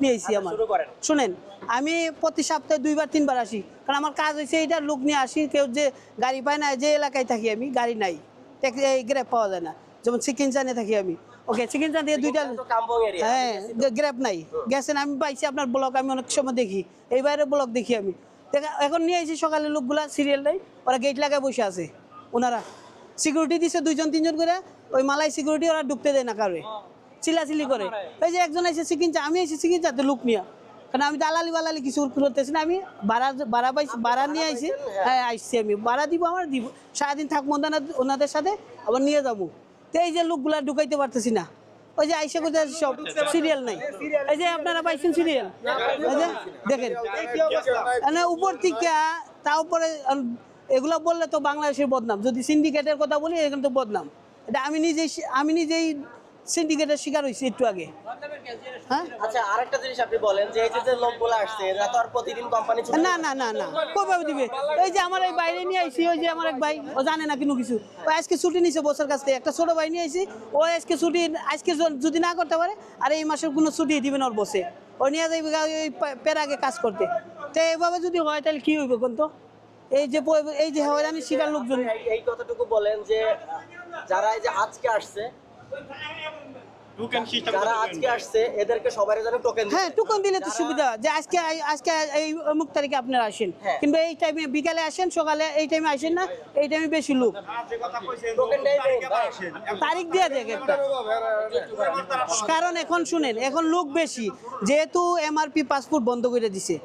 নিয়েছি আমার শুনেন, আমি প্রতি সপ্তাহে 2-3 বার আসি, কারণ আমার কাজ হয়েছে এইটার লোক নিয়ে আসি। কেউ যে গাড়ি পায় না, যে এলাকায় থাকি আমি গাড়ি নাই, এই গ্র্যাব পাওয়া যায় না। যেমন চিকেনচানে থাকি আমি, ওকে চিকেনচান দিয়ে 2টা, হ্যাঁ গ্র্যাব নাই গেছেন। আমি পাইছি আপনার ব্লগ, আমি অনেক সময় দেখি, এই বাইরে ব্লগ দেখি আমি। এখন নিয়ে আসি সকালে লোকগুলা সিরিয়াল নেই, ওরা গেট লাগায় বসে আছে, ওনারা সিকিউরিটি দিচ্ছে 2-3 জন করে, ওই মালাই সিকিউরিটি ওরা ঢুকতে দেয় না কারোর, চিল্লাচিল্লি করে। এই যে একজন এসে চিকেন, আমি এসে চিকেন চাতে লোক নিয়ে, কারণ আমি দালালি বালালি কিছু করতেছি না, আমি ভাড়া পাইছি, ভাড়া নিয়ে আইছি। হ্যাঁ আইসছি, আমি ভাড়া দিব, আমার দিব, সারাদিন থাকবো ওনাদের সাথে, আবার নিয়ে যাবো। তো এই যে লোকগুলা ঢুকাইতে পারতেছি না, ওই যে আইসা করতে সব সিরিয়াল নাই। এই যে আপনারা পাইছেন সিরিয়াল, এই যে দেখেন উপর থেকে, তারপরে এগুলো বললে তো বাংলাদেশের বদনাম। যদি সিন্ডিকেটের কথা বলি, এখানে তো বদনাম। এটা আমি নিজেই সিন্ডিকেটের শিকার হয়েছি একটু আগে। হ্যাঁ আচ্ছা, আরেকটা জিনিস আপনি বলেন যে এই যে লোকগুলো আসছে, এরা তো আর প্রতিদিন কোম্পানি না না না না কইভাবে দিবে? এই যে আমার এই বাইরে নিয়ে আইছি, ওই যে আমার এক ভাই, ও জানে না কিন্তু কিছু, ও আজকে ছুটি নিছে বছর কাছ থেকে, একটা ছোট ভাই নিয়ে আইছি, ও আজকে ছুটি, আজকে যদি না করতে পারে, আর এই মাসের কোনো ছুটি দিবেন ওর বসে, ও নিয়ে যাইবে ওই পেরাগে কাজ করতে। তো এইভাবে যদি হয় তাহলে কি হইবে কোন? তো এই যে হয়রানি শিকার লোকজন, এই কথাটুকু বলেন যে যারা এই যে আজকে আসছে, যারা আজকে আসছে এদেরকে সবাই যেন টোকেন, হ্যাঁ টোকেন দিলে তো সুবিধা, যে আজকে এই অমুক তারিখে আপনারা আসেন, কিন্তু এই টাইমে বিকালে আসেন, সকালে এই টাইমে আসেন না, এই টাইমে বেশি লোক, তারিখ দিয়ে দেখ একটা। কারণ এখন শুনেন, এখন লোক বেশি, যেহেতু এমআরপি পাসপোর্ট বন্ধ করে দিছে,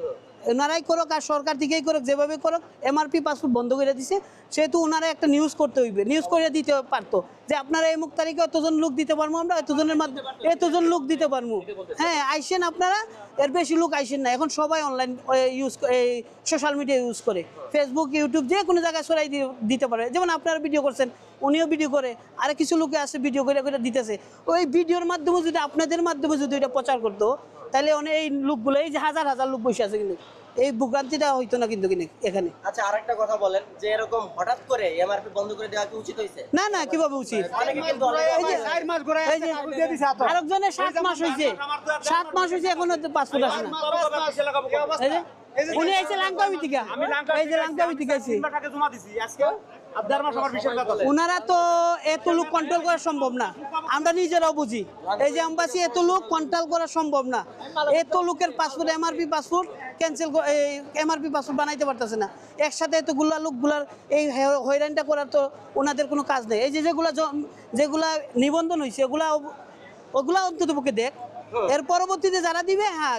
ওনারাই করুক আর সরকার থেকেই করুক, যেভাবে করুক, এমআরপি পাসপোর্ট বন্ধ করে দিছে, সেহেতু ওনারা একটা নিউজ করতে হইবে, নিউজ করে দিতে পারতো যে আপনারা এই মুখ তারিখে এতজন লোক দিতে পারবো, আমরা এতজনের মাধ্যমে এতজন লোক দিতে পারবো। হ্যাঁ আইসেন আপনারা, এর বেশি লোক আইসেন না। এখন সবাই অনলাইন ইউজ, এই সোশ্যাল মিডিয়া ইউজ করে, ফেসবুক, ইউটিউব, যে কোনো জায়গায় সরাই দিতে পারে। যেমন আপনারা ভিডিও করছেন, উনিও ভিডিও করে, আর কিছু লোকে আসে ভিডিও করে করে দিতেছে। ওই ভিডিওর মাধ্যমে যদি, আপনাদের মাধ্যমে যদি এটা প্রচার করতো, তাহলে অনেক এই লোকগুলো, এই যে হাজার হাজার লোক বসে আছে, কিন্তু এই ভোগান্তিটা হইতো না কিন্তু এখানে। আচ্ছা, আরেকটা কথা বলেন যে এরকম হঠাৎ করে এমআরপি বন্ধ করে দেওয়া কি উচিত হয়েছে? না না, কিভাবে উচিত? আরেকজনের 7 মাস হয়েছে, 7 মাস হয়েছে, এখনো পাসপোর্ট আসে না। উনি আইছে লাঙ্কাবি থেকে, এই যে লাঙ্কাবি থেকে আইছে। ওনারা তো এত লোক কন্ট্রোল করা সম্ভব না, আমরা নিজেরাও বুঝি। এই যে এমবাসি, এত লোক কন্ট্রোল করা সম্ভব না। এত লোকের passport, MRP passport cancel, MRP passport বানাইতে পারতেছে না। একসাথে এতগুলা লোকগুলার এই হয়রানিটা করার তো ওনাদের কোনো কাজ নেই। এই যে যেগুলা নিবন্ধন হয়েছে, ওগুলা অন্তত পক্ষে দেখ, এর পরবর্তীতে যারা দিবে, হ্যাঁ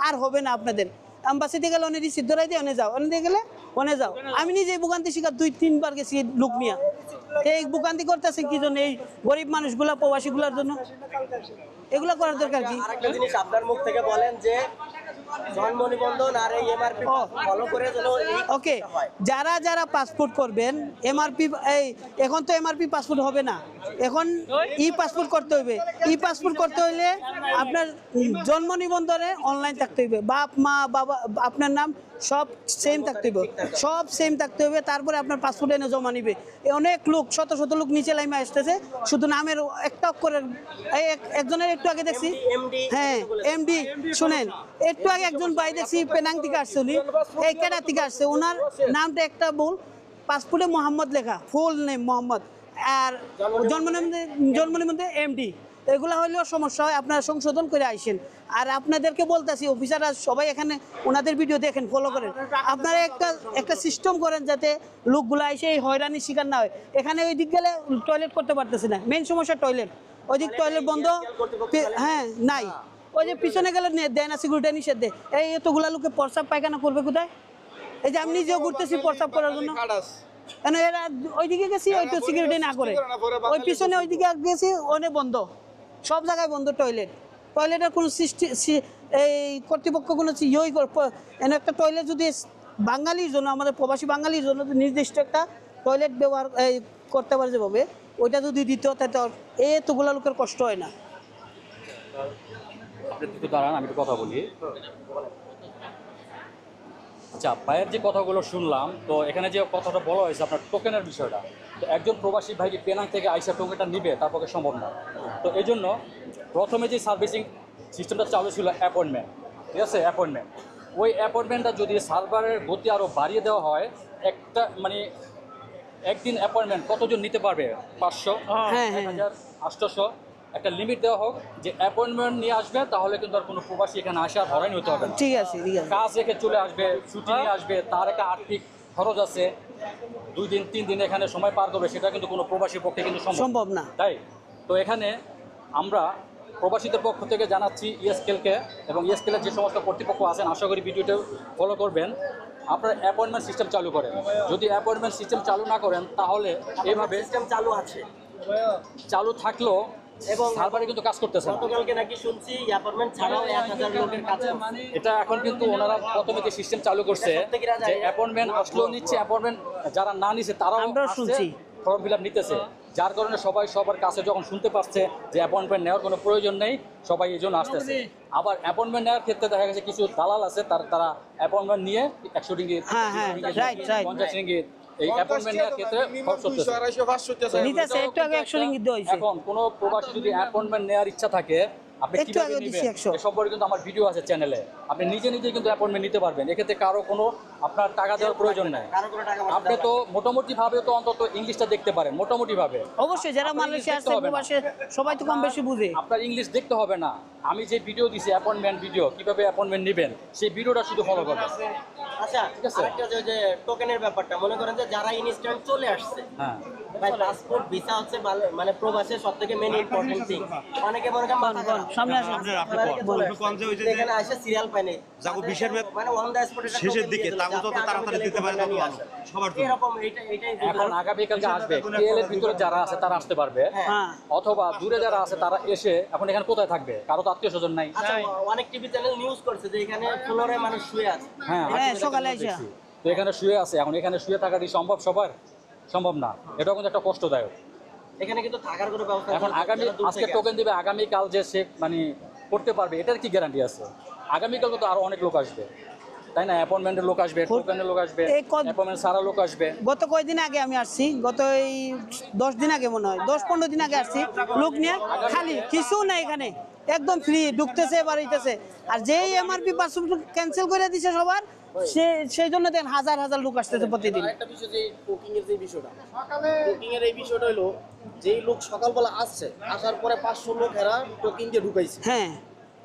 আর হবে না আপনাদের। এমবাসিতে গেলে অনেক রিসিভ ধরাই দিয়ে, অনে যাও, অনে গেলে অনে যাও। আমি নিজে ভোগান্তি শিকার 2-3 বার গেছি লোক নিয়ে। এই ভোগান্তি করতেছে কি জন্য? এই গরিব মানুষগুলা, প্রবাসীগুলার জন্য। এগুলা করার দরকার কি? আরেকটা জিনিস আপনার মুখ থেকে বলেন যে জন্ম নিবন্ধন আর এই এমআরপি ফলো করে যেন, ওকে, যারা পাসপোর্ট করবেন, এমআরপি, এখন তো এমআরপি পাসপোর্ট হবে না, এখন ই পাসপোর্ট করতে হইবে। ই পাসপোর্ট করতে হইলে আপনার জন্ম নিবন্ধনে অনলাইন থাকতে হইবে, বাপ মা বাবা আপনার নাম সব সেম থাকতে হইবে, সব সেম থাকতে হবে। তারপরে আপনার পাসপোর্ট এনে জমা নিবে। অনেক লোক, শত শত লোক নিচে লাইমে আসতেছে, শুধু নামের একটা অক্ষরের। একজনের একটু আগে দেখছি, হ্যাঁ এমডি, শুনেন, একটু আগে একজন ভাই দেখছি পেনাং থেকে আসছে, উনি এই কেডা থেকে আসছে, ওনার নামটা একটা ভুল, পাসপোর্টে মোহাম্মদ লেখা, ফুল নেম মোহাম্মদ, আর জন্ম নিবন্ধনে এমডি। এগুলা হইলেও সমস্যা হয়, আপনারা সংশোধন করে আইসেন। আর আপনাদেরকে বলতেছি, অফিসাররা সবাই এখানে ওনাদের ভিডিও দেখেন, ফলো করেন। আপনারা একটা সিস্টেম করেন যাতে লোকগুলো আইসে এই হয়রানির শিকার না হয়। এখানে ওই দিক গেলে টয়লেট করতে পারতেছে না, মেইন সমস্যা টয়লেট, ওই দিক টয়লেট বন্ধ, হ্যাঁ নাই। ওই যে পিছনে গেলে দেয় না, সিকিউরিটি নিষেধ দেয়। এই এতগুলা লোকে প্রস্রাব পায়খানা করবে কোথায়? এই যে আমি নিজেও ঘুরতেছি প্রস্রাব করার জন্য, কেন এরা ওইদিকে গেছি, ওই তো সিকিউরিটি না করে, ওই পিছনে ওইদিকে গেছি, অনেক বন্ধ, সব জায়গায় বন্ধ টয়লেটের কোনো সৃষ্টি, এই কর্তৃপক্ষ কোনো ইয়েই এনে একটা টয়লেট যদি বাঙালির জন্য, আমাদের প্রবাসী বাঙালির জন্য নির্দিষ্ট একটা টয়লেট ব্যবহার করতে পারে যেভাবে, ওইটা যদি দিত, তাতে এতগুলা লোকের কষ্ট হয় না। আপনি একটু দাঁড়ান, আমি একটু কথা বলি। আচ্ছা, ভাইয়ের যে কথাগুলো শুনলাম, তো এখানে যে কথাটা বলা হয়েছে আপনার টোকেনের বিষয়টা, তো একজন প্রবাসী ভাই কি পেনাং থেকে আইসা টোকেনটা নিবে, তার পক্ষে সম্ভব না। তো এই জন্য প্রথমে যে সিস্টেমটা চালু ছিল অ্যাপয়েন্টমেন্ট, ঠিক আছে, অ্যাপয়েন্টমেন্ট। ওই অ্যাপয়েন্টমেন্টটা যদি সার্ভারের গতি আরও বাড়িয়ে দেওয়া হয়, একটা মানে একদিন অ্যাপয়েন্টমেন্ট কতজন নিতে পারবে, 500, হ্যাঁ, হ্যাঁ। 1000, 800, একটা লিমিট দেওয়া হোক যে অ্যাপয়েন্টমেন্ট নিয়ে আসবে, তাহলে কিন্তু আর কোনো প্রবাসী এখানে আসে আর হয়রানি হতে হবে না। ঠিক আছে, ঠিক আছে। কাজ রেখে চলে আসবে, ছুটি নিয়ে আসবে, তার একটা আর্থিক খরচ আছে, 2 দিন 3 দিন এখানে সময় পার করবে, সেটা কিন্তু কোনো প্রবাসীর পক্ষে কিন্তু সম্ভব না। তাই তো এখানে আমরা প্রবাসীদের পক্ষ থেকে জানাচ্ছি ইএসকেলকে এবং ইএসকেলের যে সমস্ত কর্তৃপক্ষ আছেন, আশা করি ভিডিওটা ফলো করবেন, আপনারা অ্যাপয়েন্টমেন্ট সিস্টেম চালু করেন। যদি অ্যাপয়েন্টমেন্ট সিস্টেম চালু না করেন, তাহলে এইভাবে সিস্টেম চালু আছে চালু থাকলেও এবং সার্ভারে কিন্তু কাজ করতেছে না। গতকালকে নাকি শুনছি অ্যাপয়েন্টমেন্ট ছাড়াও 1000 লোকের কাজ করছে। এটা এখন কিন্তু ওনারা প্রথমে যে সিস্টেম চালু করছে এটা প্রত্যেকেরা যে যায়। অ্যাপয়েন্টমেন্ট আসলেও নিচ্ছে, অ্যাপয়েন্টমেন্ট যারা না নিচ্ছে তারাও আমরাও শুনছি। ফর্ম ফিল আপ নিতেছে, যার কারণে সবাই সবার কাছে যখন শুনতে পাচ্ছে যে অ্যাপয়েন্টমেন্ট নেওয়ার কোনো প্রয়োজন নেই, সবাই এই জন্য আসতেছে। আবার অ্যাপয়েন্টমেন্ট নেওয়ার ক্ষেত্রে দেখা গেছে কিছু দালাল আছে, তারা অ্যাপয়েন্টমেন্ট নিয়ে 100 রিঙ্গিত, হ্যাঁ, হ্যাঁ, right, right. 50 রিঙ্গিত এই অ্যাপয়েন্টমেন্ট নেওয়ার ক্ষেত্রে খরচ করতেছে। নিতেছে, একটু আগে 100 রিঙ্গিত দেওয়া হয়েছে। এখন কোনো প্রবাসী যদি অ্যাপয়েন্টমেন্ট নেওয়ার ইচ্ছা থাকে, আপনি একটু কিভাবে আগে নেবেন দিছি 100 এ সম্পর্কে কিন্তু আমার ভিডিও আছে চ্যানেলে, আপনি নিজে নিজে কিন্তু অ্যাপয়েন্টমেন্ট নিতে পারবেন। এক্ষেত্রে কারো কোনো আপনার টাকা দেওয়ার প্রয়োজন নাই। কারো কোনো টাকা পয়সা আপনি দেওয়া তো মোটামুটি ভাবে তো অন্তত ইংলিশটা দেখতে পারেন, মোটামুটি ভাবে। অবশ্যই যারা আপনার মালয়েশিয়া ইংলিশ দেখতে আসছে হবে না। প্রবাসে সবাই তো কম বেশি বুঝে। আপনার ইংলিশ দেখতে হবে না, আমি যে ভিডিও দিছি অ্যাপয়েন্টমেন্ট ভিডিও, কিভাবে অ্যাপয়েন্টমেন্ট নেবেন, সেই ভিডিওটা শুধু ফলো করবেন। আচ্ছা, ঠিক আছে। আরেকটা যে টোকেনের ব্যাপারটা, মনে করেন যে যারা ইনস্ট্যান্ট চলে আসছে, হ্যাঁ, ভাই পাসপোর্ট ভিসা হচ্ছে মানে প্রবাসের সবথেকে মেইন ইম্পর্টেন্ট থিং। অনেকে মনে করেন মাথা খারাপ। সামনে আসুন। এখানে আসে সিরিয়াল পায় নাই, যাগো বিশের মানে অন দ্য স্পট শেষের দিকে তাগো তত তাড়াতাড়ি দিতে পারে তত ভালো সবার জন্য। এরকম এটাই এখন আগামীকালকে আসবে, কেএল এর ভিতরে যারা আছে তারা আসতে পারবে, হ্যাঁ। অথবা দূরে যারা আছে তারা এসে এখন এখানে কোথায় থাকবে, কারো তো আত্মীয় স্বজন নাই। আচ্ছা, অনেক টিভি চ্যানেল নিউজ করছে যে এখানে ফ্লোরে মানুষ শুয়ে আছে। হ্যাঁ, হ্যাঁ, আমি সকালে দেখছি। আইসা। তো এখানে শুয়ে আছে, এখন এখানে শুয়ে থাকাটি সম্ভব সবার? সম্ভব না, এটাও কিন্তু একটা কষ্টদায়ক। এখানে কিন্তু থাকার কোনো ব্যবস্থা এখন নেই। আগামী যারা দূর আজকে থেকে টোকেন দিবে, আগামীকাল যে সে মানে করতে পারবে, এটার কি গ্যারান্টি আছে? আগামীকাল তো আরো অনেক লোক আসবে, তাই না? অ্যাপয়েন্টমেন্টের লোক আসবে, টোকেনের লোক আসবে, এই অ্যাপয়েন্টমেন্ট সারা লোক আসবে। গত কয়দিন আগে আমি আসছি, গত এই 10 দিন আগে মনে হয়, 10-15 দিন আগে আসছি, লোক নিয়ে খালি কিছু না, এখানে একদম ফ্রি ঢুকতেছে বাড়িতেছে। আর যেই এমআরপি পাসপোর্ট ক্যান্সেল করে দিছে সবার, সেই জন্য দেখেন হাজার হাজার লোক আসতেছে প্রতিদিন। একটা বিষয় যে বুকিং এর যে বিষয়টা, বুকিং এর এই বিষয়টা হলো যেই লোক সকালবেলা আসছে, আসার পরে 500 লোক এরা টোকিং দিয়ে ঢুকাইছে। হ্যাঁ,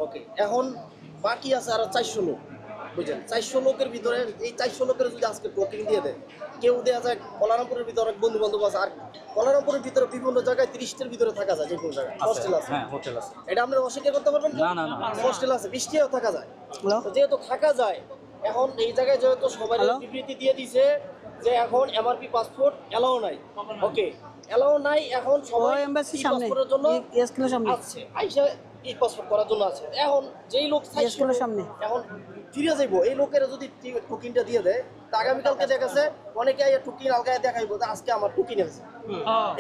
ওকে, এখন বাকি আছে আর 400 লোক, বুঝছেন? 400 লোকের ভিতরে এই 400 লোকের যদি আজকে টোকিং দিয়ে দেয়, কেউ দেওয়া যায় কলারামপুরের ভিতরে অনেক বন্ধু বান্ধব আছে, আর কলারামপুরের ভিতরে বিভিন্ন জায়গায় 30টার ভিতরে থাকা যায়, যে কোনো জায়গায় হোস্টেল আছে। হ্যাঁ, হোটেল আছে। এটা আপনারা অস্বীকার করতে পারবেন না, না, না। হোস্টেল আছে, 20টাও থাকা যায়। হ্যালো, তো যেহেতু থাকা যায়, এখন এই জায়গায় যেহেতু সবাই হ্যালো? বিবৃতি দিয়ে দিছে যে এখন এমআরপি পাসপোর্ট এলাও নাই, ওকে এলাও নাই, এখন ও সবাই এমবাসির সামনে, পাসপোর্টের জন্য স্কুলের সামনে। আছে, আইসা ই পাসপোর্ট করার জন্য আছে। এখন যেই লোক চাইছে, স্কুলের সামনে। এখন ফিরে যাইবো, এই লোকেরা যদি টুকিনটা দিয়ে দেয়, তা আগামীকালকে দেখা গেছে অনেকে আইয়া টুকিন আলগায় দেখাইবো যে আজকে আমার টুকিন আছে।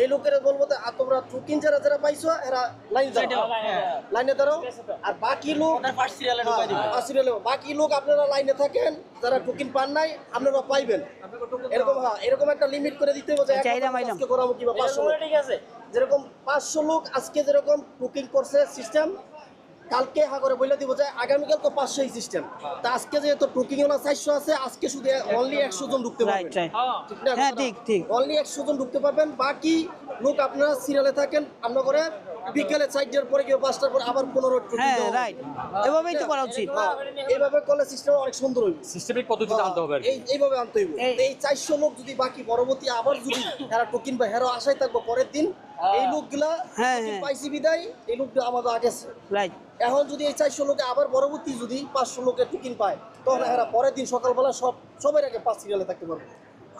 এই লোকেরা বলবো যে আর তোমরা টুকিন যারা যারা পাইছো এরা লাইনে দাঁড়াও, আর বাকি লোক ফার্স্ট সিরিয়ালে ঢুকাই দিবে। বাকি লোক আপনারা লাইনে থাকেন, যারা টোকেন পান নাই আপনারা পাইবেন। এরকম এরকম একটা লিমিট করে দিতে হবে যে এক চাইলাম, বছর আইলাম। আজকে করাবো কিংবা 500 লোক। ঠিক আছে। যেরকম 500 লোক আজকে যেরকম বুকিং করছে সিস্টেম, কালকে করে বলে দিব যে আগামীকাল তো 500 সিস্টেম। তা আজকে যেহেতু বুকিং ওনা 400 আছে, আজকে শুধু অনলি 100 জন ঢুকতে রাইট, পারবেন। রাইট। ঠিক না? হ্যাঁ, ঠিক, ঠিক। অনলি 100 জন ঢুকতে পারবেন, বাকি লোক আপনারা সিরিয়ালে থাকেন। আমরা করে বিকেলে 4টার পরে কেউ 5টার পরে আবার 15 হ্যাঁ, রাইট, এভাবেই তো করা উচিত। এইভাবে করলে সিস্টেম অনেক সুন্দর হইবে। সিস্টেমিক পদ্ধতিতে আনতে হবে আর কি। এইভাবে আনতে হইব। এই 400 লোক যদি বাকি পরবর্তী আবার যদি এরা টোকিন বা হেরো আশায় থাকবো পরের দিন, এই লোকগুলা হ্যাঁ, টোকিন হ্যাঁ। পাইছি বিদায়, এই লোকটা আমাদের আগে আছে। রাইট, এখন যদি এই 400 লোকে আবার পরবর্তী যদি 500 লোকের টোকিন পায়, তখন এরা পরের দিন সকালবেলা সবার আগে 5 সিরিয়ালে থাকতে পারবে।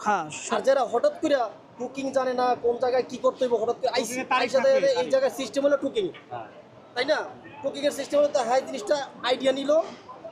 হ্যাঁ, আর যারা হঠাৎ করে টুকিং জানে না, কোন জায়গায় কি করতে হবে, হঠাৎ করে আইসা দেয়, এই জায়গায় সিস্টেম হলো টুকিং, হ্যাঁ। তাই না? টুকিং এর সিস্টেম হলো তো হাই জিনিসটা আইডিয়া নিল,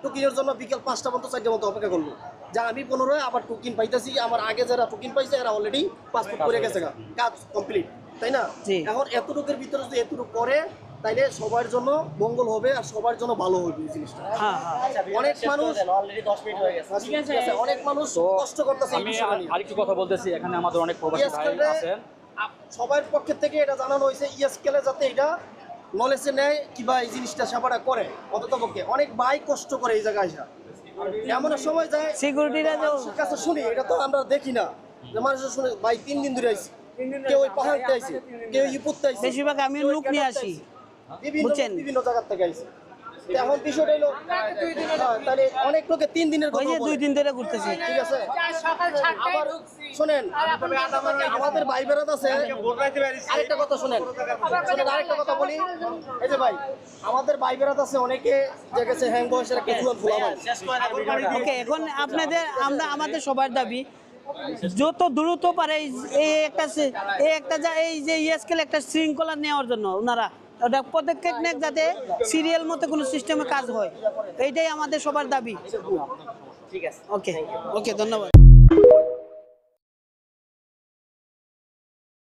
টুকিং এর জন্য বিকেল 5টা পর্যন্ত 4টা মতো অপেক্ষা করলো, যা আমি 15 আবার টুকিং পাইতেছি, আমার আগে যারা টুকিং পাইছে এরা অলরেডি পাসপোর্ট করে গেছে, কাজ কমপ্লিট, তাই না? জি। এখন এতটুকুর ভিতরে যদি এতটুকু করে, তাইলে সবার জন্য মঙ্গল হবে আর সবার জন্য ভালো হবে এই জিনিসটা। হ্যাঁ, হ্যাঁ। অনেক মানুষ অলরেডি 10 মিনিট হয়ে গেছে। ঠিক আছে, অনেক মানুষ তো কষ্ট করতেছে এই আমি বিষয়টা নিয়ে। আরেকটু কথা বলতেছি, এখানে আমাদের অনেক প্রবাসী ভাই ইএসকেলে আছেন। সবার পক্ষের থেকে এটা জানানো হয়েছে, ইএসকেলে যাতে এটা নলেজে নেয় কিবা এই জিনিসটা সেবাটা করে অন্ততপক্ষে অনেক ভাই কষ্ট করে এই জায়গায় আসা এমন এক সময় যায় সিকিউরিটিরা যে মানুষের কাছে শুনি এটা তো আমরা দেখি না যে মানুষের শুনে ভাই 3 দিন ধরে আইছি কেউ ওই পাহাড়তে আইছে কেউ ইপুরতে আইছে বেশিরভাগ আমি লোক নিয়ে আসি বিভিন্ন বুঝছেন? বিভিন্ন জায়গা থেকে আইছে তো এখন বিষয়টা হলো তাহলে অনেক লোকে 3 দিনের ওই কথা যে বলে 2 দিন ধরে ঘুরতেছি ঠিক আছে আবার শোনেন আমাদের ভাই বেড়াত আছে আরেকটা কথা শোনেন আরেকটা কথা বলি এই যে ভাই আমাদের ভাই বেড়াত আছে অনেকে যে গেছে হ্যাং বয়সের একটা জুয়ান ফুলা ভাই ওকে এখন আপনাদের আমাদের সবার দাবি যত দ্রুত পারে এই যে ইএসকেল একটা শৃঙ্খলা নেওয়ার জন্য ওনারা ওটা পদক্ষেপ নেক যাতে সিরিয়াল মতো কোনো সিস্টেমে কাজ হয় এইটাই আমাদের সবার দাবি ঠিক আছে ওকে ওকে ধন্যবাদ